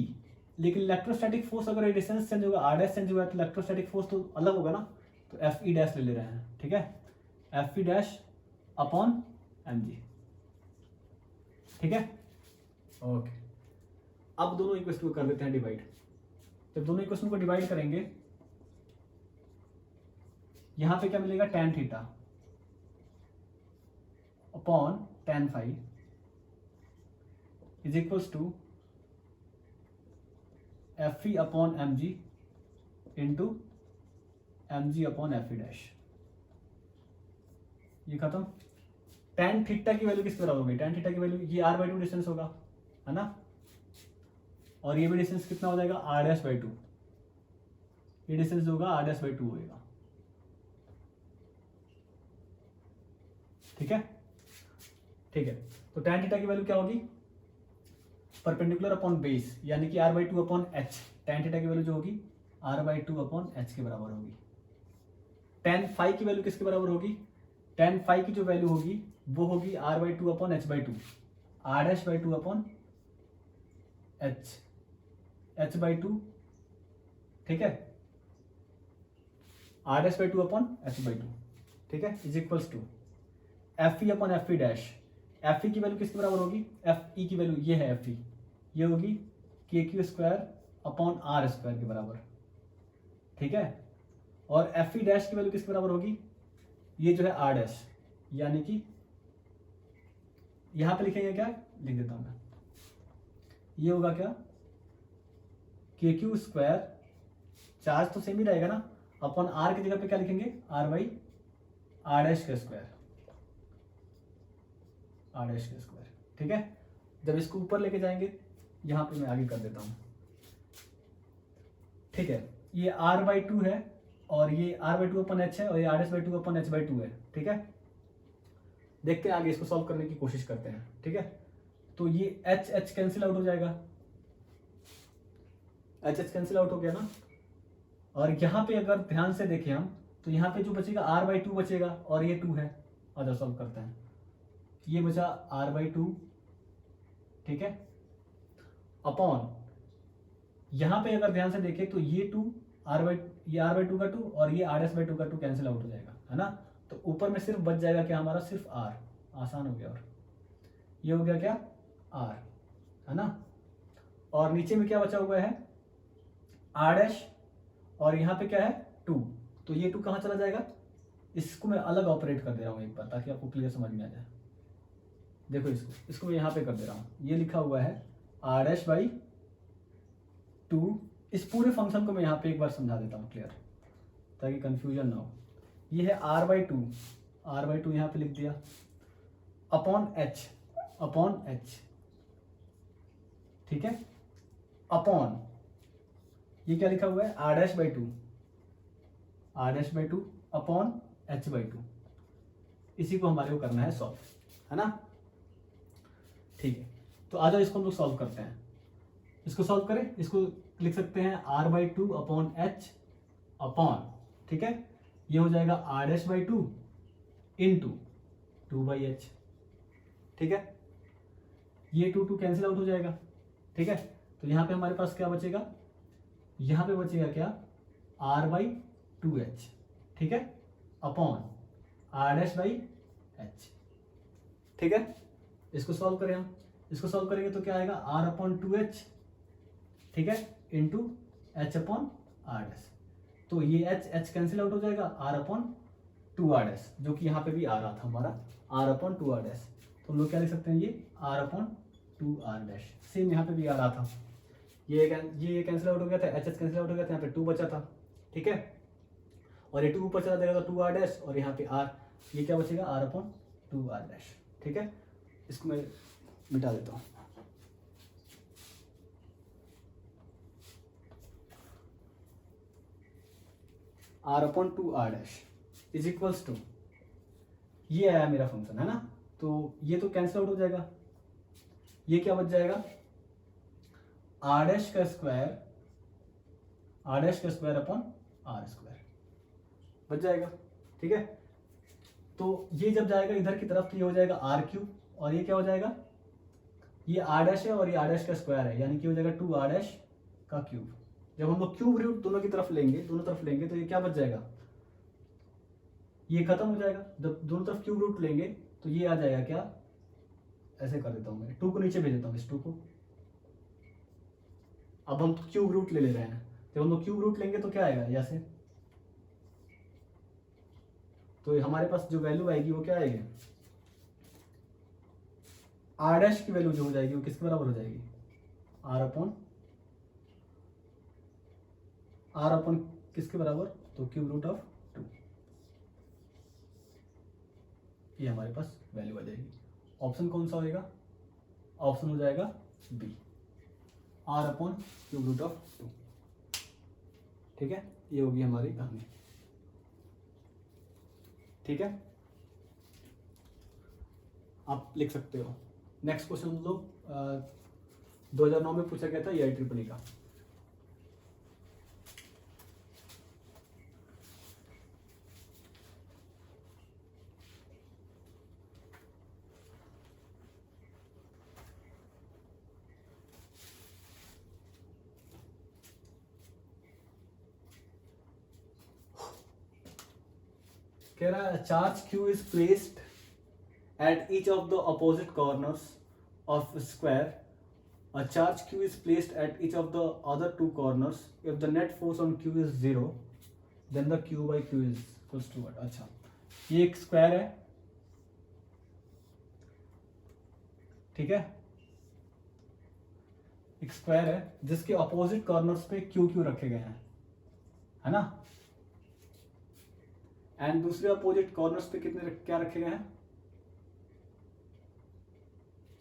लेकिन इलेक्ट्रोस्टैटिक फोर्स अगर डिस्टेंस चेंज होगा, r डैश चेंज होगा तो इलेक्ट्रोस्टैटिक फोर्स तो अलग होगा ना, तो Fe डैश ले रहे हैं, ठीक है, Fe डैश अपॉन mg, ठीक है, ओके। अब दोनों इक्वेशन को कर देते हैं डिवाइड। जब दोनों इक्वेशन को डिवाइड करेंगे, यहां पे क्या मिलेगा, tan theta upon tan phi is equals to Fe upon mg into mg upon Fe dash, ये खत्म। tan थीटा की वैल्यू किसके बराबर होगी, tan थीटा की वैल्यू ये r/2 डिस्टेंस होगा, है ना, और ये भी डिस्टेंस कितना हो जाएगा, r डैश बाई 2, ये डिस्टेंस होगा r डैश बाई 2 होगा, ठीक है, ठीक है। तो tan थीटा की वैल्यू क्या होगी, परपेंडिकुलर अपॉन बेस, यानी कि r/2 upon h, tan theta की वैल्यू जो होगी r/2 अपॉन h के बराबर होगी। tan फाई की वैल्यू किसके बराबर होगी, tan फाई की जो वैल्यू होगी वो होगी r/2 upon h/2, r dash by 2 upon h/2, ठीक है, r dash by 2 upon h/2, ठीक है, is equals to Fe upon Fe dash, Fe की वैल्यू किसके बराबर होगी, Fe की वैल्यू ये है Fe, ये होगी KQ square upon R square के बराबर, ठीक है, और Fe डैश की वैल्यू किसके बराबर होगी, ये जो है R डैश, यानी कि यहाँ पे लिखेंगे क्या, लिख देता हूँ मैं, ये होगा क्या, के क्यू स्क्वायर, चार्ज तो सेम ही रहेगा ना, अपन आर की जगह पे क्या लिखेंगे, आर बाई आर डैश के स्क्वायर, आर डैश के स्क्वायर। ठीक है, जब इसको ऊपर लेके जाएंगे, यहाँ पे मैं आगे कर देता हूँ। ठीक है, ये आर बाई टू है और ये r by two upon h है और ये r s by two upon h by two है। ठीक है, देखते हैं आगे इसको सॉल्व करने की कोशिश करते हैं। ठीक है, तो ये एच एच कैंसिल आउट हो जाएगा, एच एच कैंसिल आउट हो गया ना। और यहाँ पे अगर ध्यान से देखें हम, तो यहाँ पे जो बचेगा आर बाई टू बचेगा और ये टू है। आधा सॉल्व करते हैं, ये बचा आर बाई टू। ठीक है, अपॉन यहाँ पे अगर ध्यान से देखें तो ये टू ये आर बाई टू का टू और ये आर एस बाई टू का टू कैंसिल आउट हो जाएगा, है ना। तो ऊपर में सिर्फ बच जाएगा क्या हमारा, सिर्फ आर, आसान हो गया। और ये हो गया क्या, आर, है ना। और नीचे में क्या बचा हुआ है, आर डैश, और यहाँ पे क्या है, टू। तो ये टू कहाँ चला जाएगा, इसको मैं अलग ऑपरेट कर दे रहा हूँ एक बार, ताकि आपको क्लियर समझ में आ जाए। देखो इसको मैं यहाँ पे कर दे रहा हूँ, ये लिखा हुआ है आर डैश बाई टू। इस पूरे फंक्शन को मैं यहाँ पे एक बार समझा देता हूँ क्लियर, ताकि कंफ्यूजन ना हो। ये है आर बाई टू यहाँ पे लिख दिया, अपॉन एच। ठीक है, अपॉन ये क्या लिखा हुआ है, r dash by two upon h by two. इसी को हमारे को करना है सॉल्व, है ना। ठीक है, तो आ जाओ इसको हम लोग सॉल्व करते हैं। इसको सॉल्व करें, इसको लिख सकते हैं r by two upon h upon, ठीक है, ये हो जाएगा r dash by two into two by h. ठीक है, ये टू कैंसिल आउट हो जाएगा। ठीक है, तो यहाँ पे हमारे पास क्या बचेगा, यहाँ पे बचेगा क्या, आर बाई टू एच। ठीक है, upon r dash by h. ठीक है, इसको सॉल्व करें हम, इसको सॉल्व करेंगे तो क्या आएगा, आर अपॉन टू एच, ठीक है, into h upon r dash. तो ये एच कैंसिल आउट हो जाएगा, r upon two r dash, जो कि यहाँ पे भी आ रहा था हमारा, r upon two r dash. तो हम लोग क्या लिख सकते हैं, ये r upon two r dash, same यहाँ पे भी आ रहा था। ये कैंसिल आउट हो गया था, एच कैंसिल आउट हो गया था, यहाँ पे टू बचा था। ठीक है, और ये टू ऊपर चला जाएगा तो टू आर डैश, और यहाँ पे आर, ये क्या बचेगा, r upon two r dash. ठीक है, इसको मैं मिटा देता हूँ। R upon two r dash is equals to, ये आया मेरा फंक्शन, है ना। तो ये तो कैंसिल आउट हो जाएगा, ये क्या बच जाएगा, आर डैश का स्क्वायर अपॉन आर स्क्वायर बच जाएगा। ठीक है, तो ये जब जाएगा इधर की तरफ तो ये हो जाएगा आर क्यूब, और ये क्या हो जाएगा, ये आर डैश है और ये आर डैश का स्क्वायर है, यानी कि हो जाएगा टू आर डैश का क्यूब। जब हम लोग क्यूब रूट दोनों तरफ लेंगे तो ये क्या बच जाएगा, ये खत्म हो जाएगा। जब दोनों तरफ क्यूब रूट लेंगे तो ये आ जाएगा क्या, ऐसे कर देता हूं मैं, टू को नीचे भेज देता हूं, इस टू को। अब हम क्यूब रूट ले रहे हैं, जब हम लोग क्यूब रूट लेंगे तो क्या आएगा, ऐसे। तो हमारे पास जो वैल्यू आएगी वो क्या आएगी, आर डैश की वैल्यू जो हो जाएगी वो किसके बराबर हो जाएगी, आर अपॉन किसके बराबर, तो क्यूब रूट ऑफ टू। ये हमारे पास वैल्यू आ जाएगी। ऑप्शन कौन सा होएगा, ऑप्शन हो जाएगा B, r upon cube root of two. ठीक है, ये होगी हमारी कहानी। ठीक है, आप लिख सकते हो। नेक्स्ट क्वेश्चन हम लोग 2009 में पूछा गया था EIEEE का। कह रहा है charge Q is placed at each of the opposite corners of a square. A charge Q is placed at each of the other two corners. If the net force on Q is 0, then the Q by Q is equals to what? अच्छा, ये एक square है, ठीक है, एक square है जिसके opposite corners पे क्यू क्यू रखे गए हैं, है ना, एंड दूसरे अपोजिट कॉर्नर्स पे क्या रखे गए हैं,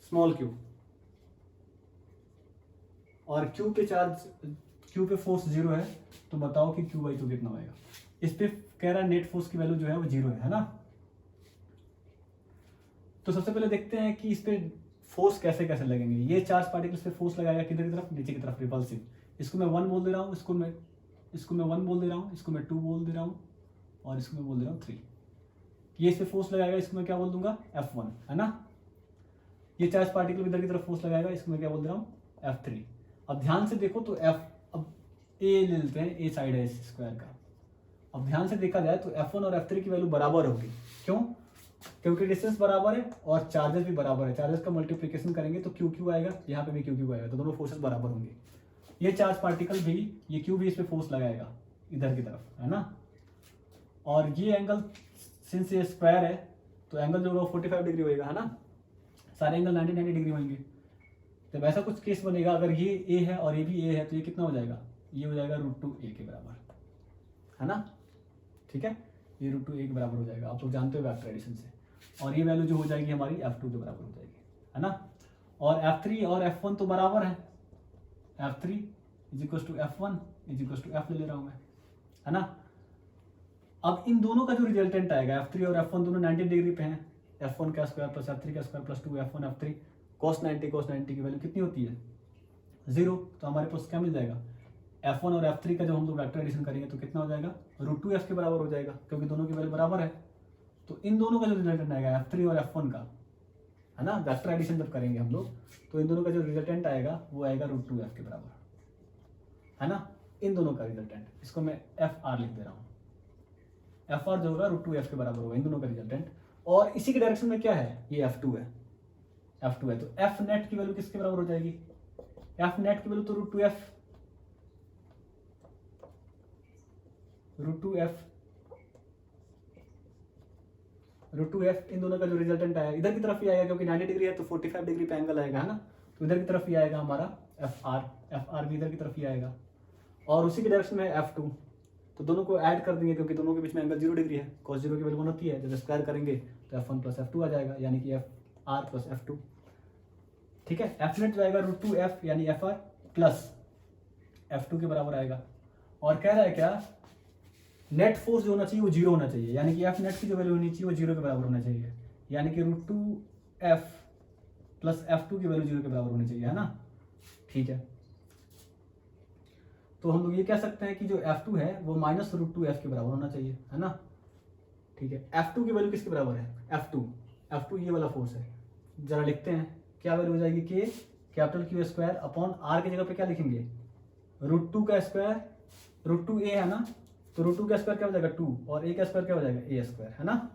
स्मॉल क्यू, और क्यू पे फोर्स 0 है, तो बताओ कि क्यू बाई 2 कितना होएगा। इस पे कह रहा है नेट फोर्स की वैल्यू जो है वो 0 है ना। तो सबसे पहले देखते हैं कि इस पे फोर्स कैसे कैसे लगेंगे। ये चार्ज पार्टिकल्स पे फोर्स लगाएगा किधर की तरफ, नीचे की तरफ, रिपल्सिव। इसको मैं 1 बोल दे रहा हूँ, इसको मैं 1 बोल दे रहा हूँ, इसको मैं 2 बोल दे रहा हूँ, और इसको मैं बोल दे रहा हूँ 3। ये इस पे फोर्स लगाएगा, इसको मैं क्या बोल दूंगा, F1, है ना। ये चार्ज पार्टिकल इधर की तरफ फोर्स लगाएगा, इसको मैं क्या बोल दे रहा हूँ, F3। अब ध्यान से देखो तो अब ए ले लेते हैं, ए साइड है इस स्क्वायर का। अब ध्यान से देखा जाए तो F1 और F3 की वैल्यू बराबर होगी। क्यों? क्योंकि डिस्टेंस बराबर है और चार्जेस भी बराबर है। चार्जेस का मल्टीप्लिकेशन करेंगे तो क्यू क्यू आएगा, यहाँ पे भी क्यू क्यू आएगा, तो दोनों फोर्सेस बराबर होंगे। ये चार्ज पार्टिकल भी, ये क्यू भी इस पे फोर्स लगाएगा इधर की तरफ, है ना। और ये एंगल, सिंस ये स्क्वायर है तो एंगल जो होगा 45 डिग्री होगा, है ना। सारे एंगल 90 डिग्री होंगे। तो वैसा कुछ केस बनेगा, अगर ये ए है और ये भी ए है तो ये कितना हो जाएगा, ये हो जाएगा √2a के बराबर, है ना। ठीक है, ये √2a के बराबर हो जाएगा, आप लोग जानते हो वेक्टर एडिशन से। और ये वैल्यू जो हो जाएगी हमारी F2 के बराबर हो जाएगी, है ना। और F3 और F1 तो बराबर है, F3 = F1 = F ले रहा हूँ मैं, है ना। अब इन दोनों का जो रिजल्टेंट आएगा, F3 और F1 दोनों 90 डिग्री पे हैं। F1 का स्क्वायर प्लस F3 का square plus 2 F1 F3 cos 90 की वैल्यू कितनी होती है, 0। तो हमारे पास क्या मिल जाएगा, F1 और F3 का जब हम लोग वेक्टर एडिशन करेंगे तो कितना हो जाएगा, √2f के बराबर हो जाएगा, क्योंकि दोनों की वैल्यू बराबर है। तो इन दोनों का जो रिजल्टेंट आएगा F3 और F1 का, है ना, वेक्टर एडिशन जब करेंगे हम लोग तो इन दोनों का जो रिजल्टेंट आएगा वो आएगा √2f के बराबर, है ना। इन दोनों का रिजल्टेंट, इसको मैं FR लिख दे रहा हूँ। FR जो होगा √2f के बराबर होगा, इन दोनों का रिजल्टेंट। और इसी के डायरेक्शन में क्या है, ये F2 है, F2 है। तो F नेट की वैल्यू किसके बराबर हो जाएगी, F नेट की वैल्यू तो √2f इन दोनों का जो रिजल्टेंट आया इधर की तरफ ही आएगा, क्योंकि 90 डिग्री है तो 45 डिग्री पे एंगल आएगा, है ना। तो इधर की तरफ ही आएगा हमारा FR भी इधर की तरफ ही आएगा। और उसी के डायरेक्शन में F2, तो दोनों को ऐड कर देंगे क्योंकि दोनों के बीच में एंगल 0 डिग्री है। cos 0 की वैल्यू 1 होती है, जब स्क्वायर करेंगे तो F1 + F2 आ जाएगा, यानी कि FR + F2। ठीक है, F नेट जाएगा √2f यानी FR प्लस F2 के बराबर आएगा। और कह रहा है क्या, नेट फोर्स जो होना चाहिए वो 0 होना चाहिए, यानी कि F नेट की जो वैल्यू होनी चाहिए वो 0 के बराबर होना चाहिए, यानी कि √2f प्लस F2 की वैल्यू 0 के बराबर होनी चाहिए, है ना। ठीक है, तो हम लोग ये कह सकते हैं कि जो F2 है वो -√2f के बराबर होना चाहिए, है ना। ठीक है, F2 की वैल्यू किसके बराबर है, F2 ये वाला फोर्स है। जरा लिखते हैं, क्या वैल्यू हो जाएगी, K Q² अपॉन R की जगह पे क्या लिखेंगे, √2 का स्क्वायर, √2a है ना, तो √2 का स्क्वायर क्या हो जाएगा 2, और a का स्क्वायर क्या हो जाएगा a², है ना,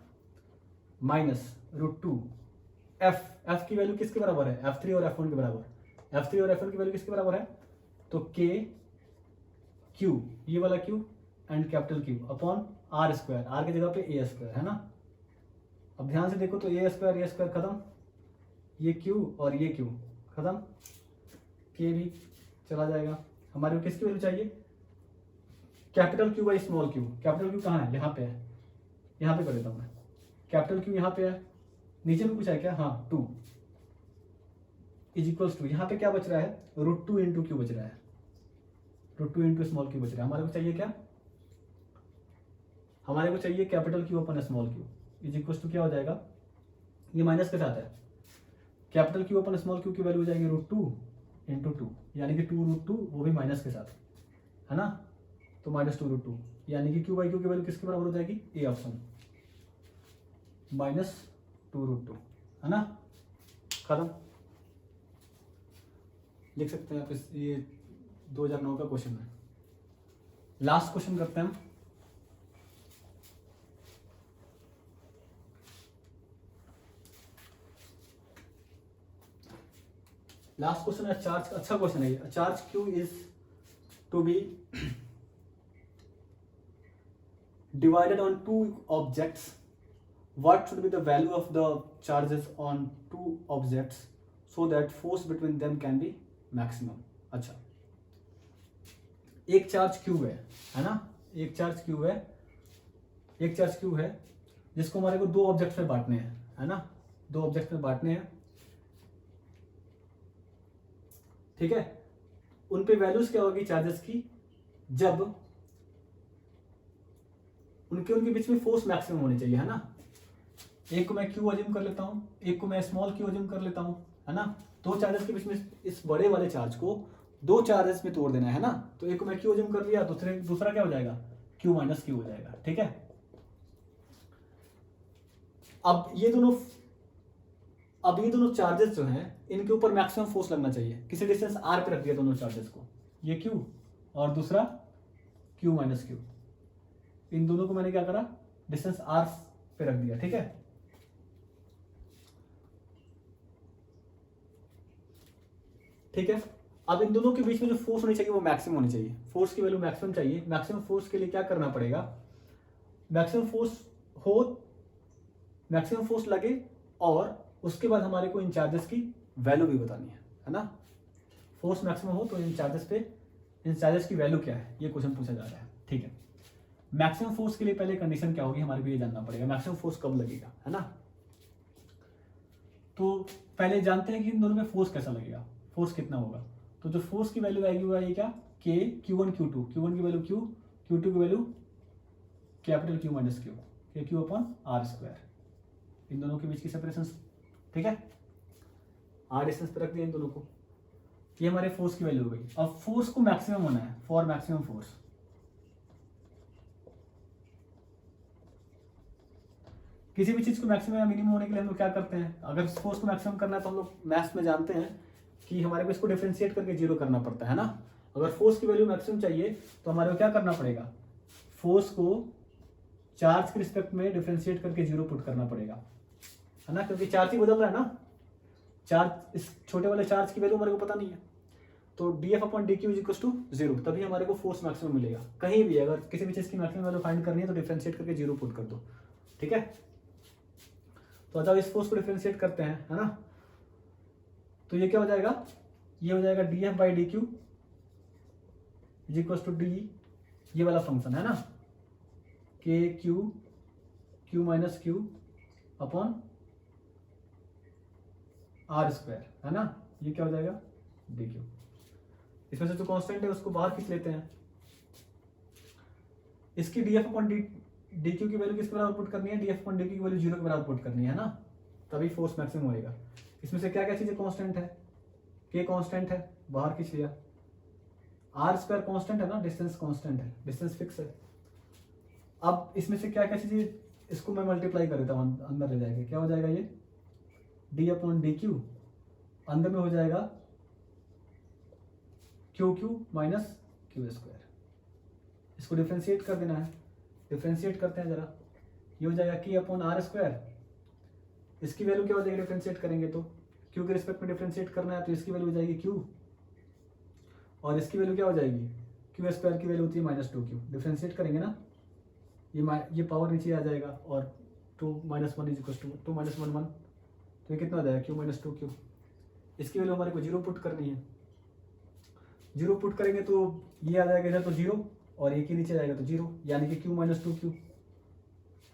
माइनस √2f। f की वैल्यू किसके बराबर है, F3 और F1 के बराबर। F3 और F1 की वैल्यू किसके बराबर है, तो K Q, ये वाला Q and Q upon R², R की जगह पे a², है ना। अब ध्यान से देखो तो a² खत्म, ये Q और ये Q खत्म, K भी चला जाएगा। हमारे को किसकी वैल्यू चाहिए, Q by small q। Q कहाँ है, यहाँ पे है, यहाँ पे कर देता हूँ मैं। Q यहाँ पे है, नीचे में कुछ है क्या, हाँ 2 = यहाँ पे क्या बच रहा है, √2 × Q बच रहा है, √2 × स्मॉल q बच रहा है। हमारे को चाहिए क्या, हमारे को चाहिए Q अपन स्मॉल q क्या हो जाएगा, ये माइनस के साथ है, Q अपन स्मॉल q की वैल्यू हो जाएगी √2 × 2, यानी कि 2√2, वो भी माइनस के साथ, है ना। तो -2√2, यानी कि Q/Q की वैल्यू किसके बराबर हो जाएगी, ए ऑप्शन, -2√2, है ना। खत्म, लिख सकते हैं आप इस, ये 2009 का क्वेश्चन है। लास्ट क्वेश्चन करते हैं हम। लास्ट क्वेश्चन है चार्ज, अच्छा क्वेश्चन है ये। Charge Q is to be divided on 2 objects, what should be the value of the charges on 2 objects so that force between them can be maximum. अच्छा, एक charge Q है ना, एक charge Q है, एक charge Q है जिसको हमारे को दो ऑब्जेक्ट में बांटने हैं, है ना, दो ऑब्जेक्ट में बांटने हैं, ठीक है। उन पे वैल्यूज क्या होगी चार्जेस की, जब उनके बीच में फोर्स मैक्सिमम होनी चाहिए, है ना। एक को मैं क्यू अज्यूम कर लेता हूं, एक को मैं स्मॉल क्यू अज्यूम कर लेता हूं, है ना। दो चार्जेस के बीच में इस बड़े वाले चार्ज को दो चार्जेस में तोड़ देना है ना। तो एक को मैं क्यू अज्यूम कर लिया, दूसरा क्या हो जाएगा, क्यू माइनस क्यू हो जाएगा, ठीक है। अब ये दोनों चार्जेस जो हैं इनके ऊपर मैक्सिमम फोर्स लगना चाहिए, किसी डिस्टेंस आर पे रख दिया दोनों चार्जेस को, ये क्यू और दूसरा क्यू माइनस क्यू, इन दोनों को मैंने क्या करा, डिस्टेंस आर पे रख दिया, ठीक है। ठीक है, अब इन दोनों के बीच में जो फोर्स होनी चाहिए वो मैक्सिमम होनी चाहिए, फोर्स की वैल्यू मैक्सिमम चाहिए। मैक्सिमम फोर्स के लिए क्या करना पड़ेगा, मैक्सिमम फोर्स लगे और उसके बाद हमारे को इन चार्जेस की वैल्यू भी बतानी है ना। फोर्स मैक्सिमम हो तो इन चार्जेस की वैल्यू क्या है, ये क्वेश्चन पूछा जा रहा है, ठीक है। मैक्सिमम फोर्स के लिए पहले कंडीशन क्या होगी, हमारे को ये जानना पड़ेगा, मैक्सिमम फोर्स कब लगेगा, है ना। तो पहले जानते हैं कि इन दोनों में फोर्स कैसा लगेगा, फोर्स कितना होगा। तो जो फोर्स की वैल्यू आएगी वो आएगी क्या, के Q1 Q2, Q1 की वैल्यू Q, Q2 की value capital Q minus Q, के Q अपॉन आर स्क्वायर, इन दोनों के बीच की सेपरेशन, ठीक है। आर डिस्टेंस पे रख दिया इन दोनों को, ये हमारे फोर्स की वैल्यू हो गई। अब फोर्स को मैक्सिमम होना है, फॉर मैक्सिमम फोर्स किसी भी चीज को मैक्सिमम या मिनिमम होने के लिए हम लोग क्या करते हैं, अगर फोर्स को मैक्सिमम करना है तो हम लोग मैथ्स में जानते हैं कि हमारे को इसको डिफरेंशिएट करके जीरो करना पड़ता है ना। अगर फोर्स की वैल्यू मैक्सिमम चाहिए तो हमारे को क्या करना पड़ेगा, फोर्स को चार्ज के रिस्पेक्ट में डिफरेंशिएट करके जीरो पुट करना पड़ेगा, है ना, क्योंकि चार्ज ही बदल रहा है ना। चार्ज, इस छोटे वाले चार्ज की वैल्यू हमारे को पता नहीं है, तो dF upon d q equal to zero, तभी हमारे को फोर्स मैक्सिमम मिलेगा। कहीं भी अगर किसी भी चीज की मैक्सिमम वैल्यू फाइंड करनी है तो डिफरेंशिएट करके जीरो पुट कर दो, ठीक है। तो जब इस फोर्स को डिफरेंशिएट करते हैं, है ना, तो ये क्या हो जाएगा, ये हो जाएगा dF by d q is equal to d, ये वाला फंक्शन है ना, K q minus q upon r square, है ना, ये क्या हो जाएगा डी क्यू। इसमें से जो कांस्टेंट है उसको बाहर खींच लेते हैं, इसकी dF अपॉन डी क्यू की वैल्यू किसके बराबर पुट करनी है, dF अपॉन डी क्यू की वैल्यू जीरो के बराबर पुट करनी है ना, तभी फोर्स मैक्सिमम होएगा। इसमें से क्या क्या चीजें कांस्टेंट है, के कांस्टेंट है, बाहर खींच लिया, आर स्क्वायर कांस्टेंट है ना, डिस्टेंस कांस्टेंट है, डिस्टेंस फिक्स है। अब इसमें से क्या क्या चीजें, इसको मैं मल्टीप्लाई कर देता हूँ, अंदर ले जाएगा, क्या हो जाएगा ये डी अपॉन डी क्यू, अंदर में हो जाएगा क्यू माइनस क्यू स्क्वायर, इसको डिफरेंशिएट कर देना है, डिफरेंशिएट करते हैं जरा, ये हो जाएगा के अपॉन आर स्क्वायर, इसकी वैल्यू क्या हो जाएगी डिफरेंशिएट करेंगे तो, क्यू के रिस्पेक्ट में डिफरेंशिएट करना है तो इसकी वैल्यू हो जाएगी क्यू, और इसकी वैल्यू क्या हो जाएगी, क्यू स्क्वायर की वैल्यू होती है माइनस टू क्यू, डिफरेंशिएट करेंगे ना, ये पावर नीचे आ जाएगा, और two minus one is equal to two minus one one, तो ये कितना हो जाएगा क्यू माइनस टू क्यू। इसकी वैल्यू हमारे को जीरो पुट करनी है, जीरो पुट करेंगे तो ये आ जाएगा इधर तो जीरो, और एक ही नीचे जाएगा तो जीरो, यानी कि क्यू माइनस टू क्यू,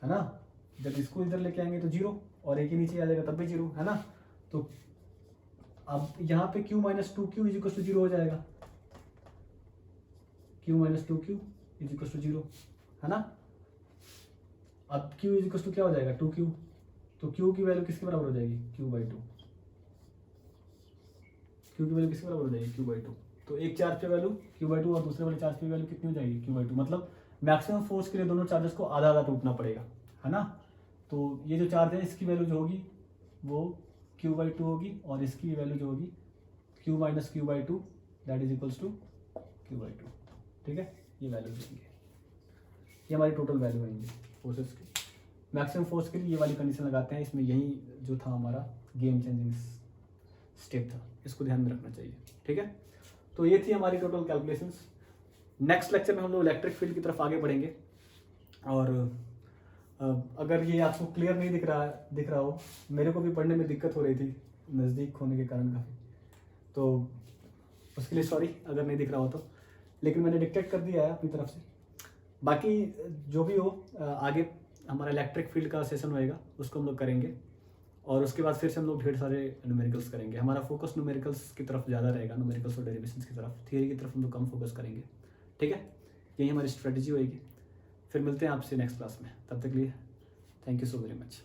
है ना। जब इसको इधर लेके आएंगे तो जीरो, और एक ही नीचे आ जाएगा तब भी जीरो, है ना। तो अब यहाँ पे q minus two q is equal to zero हो जाएगा, q minus two q is equal to zero, है ना। अब क्यू इज इक्वल टू क्या हो जाएगा टू क्यू, तो क्यू की वैल्यू किसके बराबर हो जाएगी, क्यू बाई टू, क्यू की वैल्यू किसके बराबर हो जाएगी, क्यू बाई टू। तो एक चार्ज पे वैल्यू क्यू बाई टू और दूसरे वाले चार्ज पे वैल्यू कितनी हो जाएगी, क्यू बाई टू। मतलब मैक्सिमम फोर्स के लिए दोनों चार्जेस को आधा आधा टूटना पड़ेगा, है ना। तो ये जो चार्ज है इसकी वैल्यू जो होगी वो क्यू बाई टू होगी, और इसकी वैल्यू जो होगी q minus q by two, that is equals to q by two, ठीक है। ये वैल्यू देंगे, ये हमारी टोटल वैल्यू आएंगी फोर्सेस की। मैक्सिमम फोर्स के लिए ये वाली कंडीशन लगाते हैं, इसमें यही जो था हमारा गेम चेंजिंग स्टेप था, इसको ध्यान में रखना चाहिए, ठीक है। तो ये थी हमारी टोटल कैलकुलेशंस। नेक्स्ट लेक्चर में हम लोग इलेक्ट्रिक फील्ड की तरफ आगे बढ़ेंगे, और अगर ये आपको क्लियर नहीं दिख रहा हो, मेरे को भी पढ़ने में दिक्कत हो रही थी, नज़दीक होने के कारण काफ़ी, तो उसके लिए सॉरी अगर नहीं दिख रहा हो तो, लेकिन मैंने डिक्टेट कर दिया है अपनी तरफ से। बाकी जो भी हो आगे हमारा इलेक्ट्रिक फील्ड का सेशन होएगा, उसको हम लोग करेंगे, और उसके बाद फिर से हम लोग ढेर सारे न्यूमेरिकल्स करेंगे। हमारा फोकस न्यूमेरिकल्स की तरफ ज़्यादा रहेगा, न्यूमेरिकल्स और डेरिवेशंस की तरफ, थियरी की तरफ हम लोग कम फोकस करेंगे। ठीक है, यही हमारी स्ट्रेटजी होएगी। फिर मिलते हैं आपसे नेक्स्ट क्लास में, तब तक लिए thank you so very much.